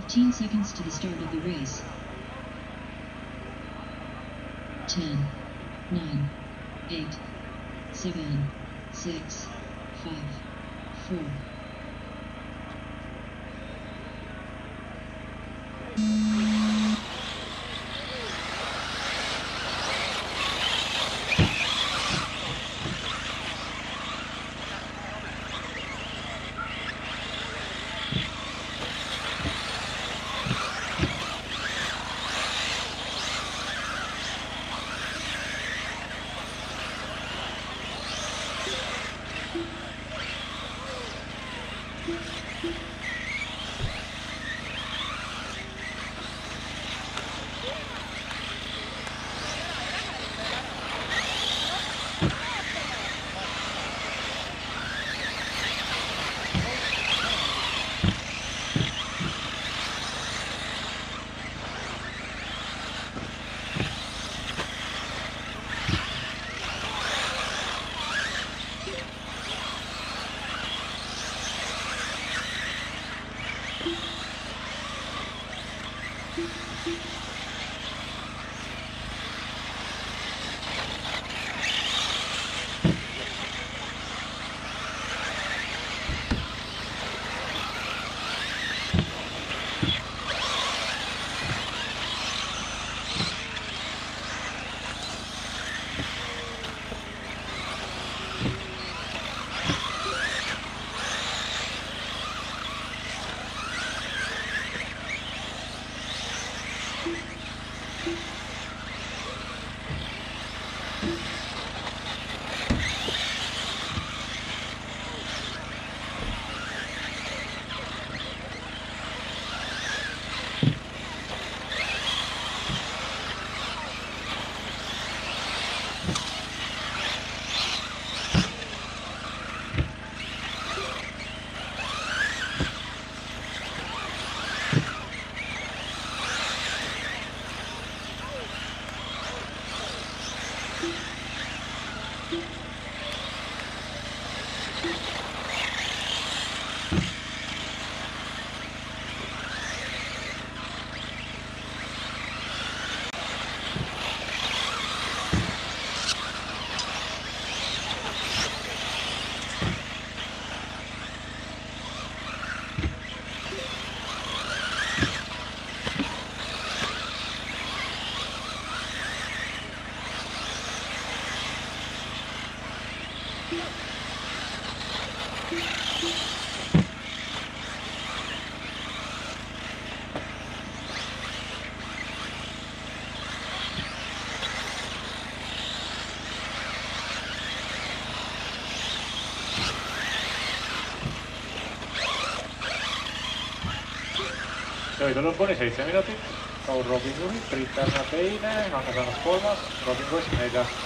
15 seconds to the start of the race. 10, 9, 8, 7, 6, 5, 4. Sõidul on kuni 7 minutit, Kaur Robin juhib, Priit Pärna teine, Hannes Annas kolmas, Robin Koss neljas.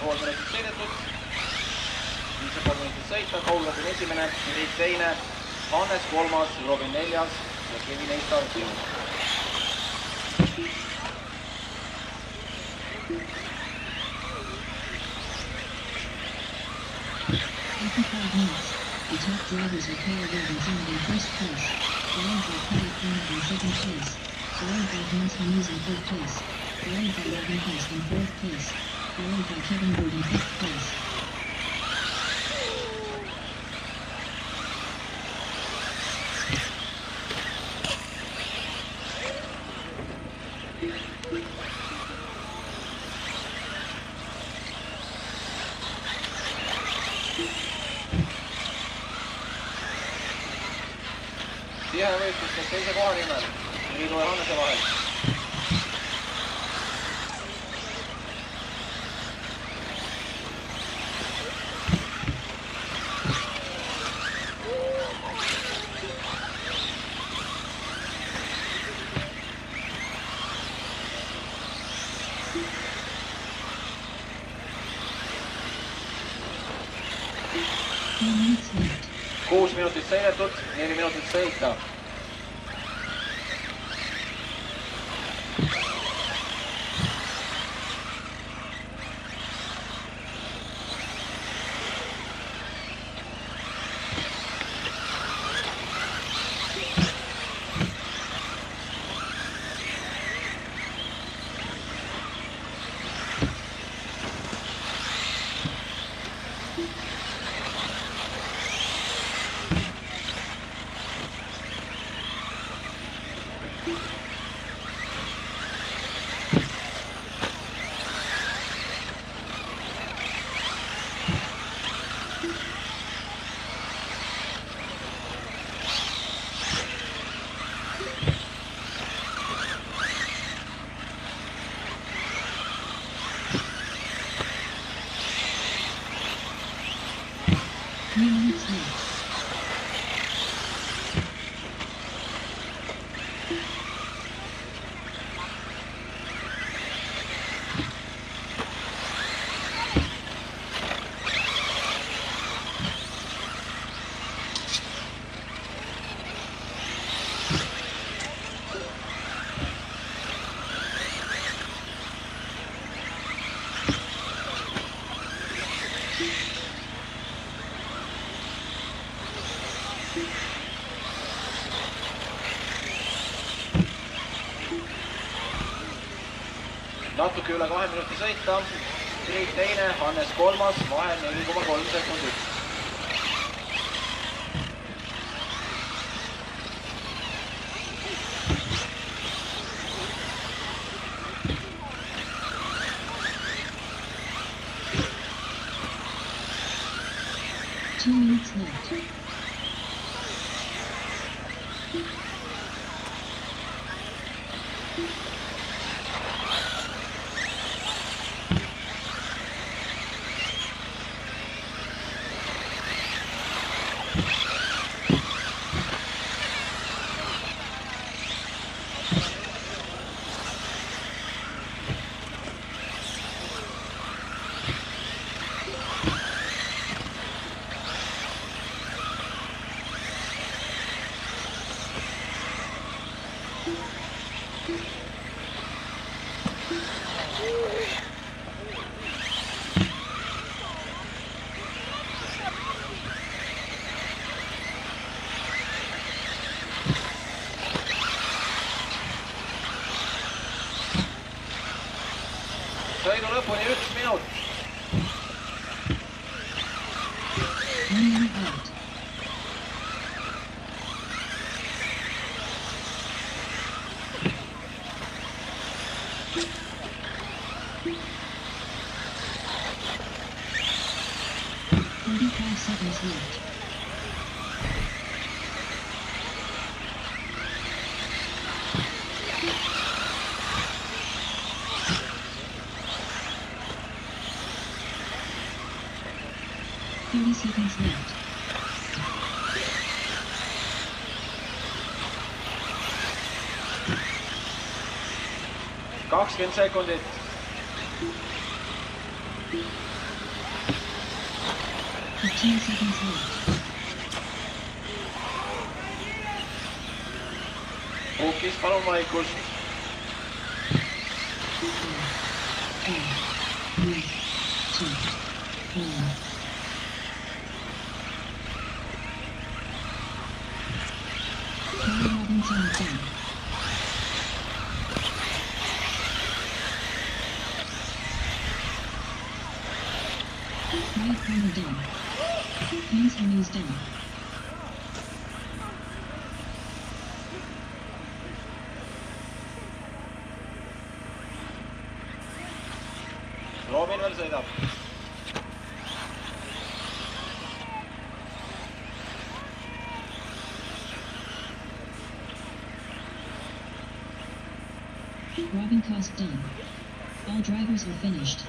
5,5 minutit sõidetud. 5,5 minutit sõita, Paul Robin esimene, Priit teine, Hannes kolmas, Robin neljas ja Kevin Eistar viimane. 55 minutes. The top drivers are Kyle Robinson in first place, followed by Kyle Conrad in second place, followed by Hans Hughes in third place, followed by Robin Hest in fourth place, followed by Kevin Bird in fifth place. Tihe võistlustes teise koha nimel, Liidu ja Hannese vahel. Kuus minutit sõidetud, 4 minutit sõita. Natuke üle 2 minuti sõita, Priit teine, Hannes kolmas, vahe 4,3 sekundit. Two minutes left. Sõidu lõpuni 1 minut. Seconds left. 20 sekundit. 15 seconds left. Puhkis, palun vaikust. 4, 3, 2, 1. Kelly Robinson done. Mike Palmer done. Haynes Hemmings done. Robin veel sõidab. Robin Cost done. All drivers are finished.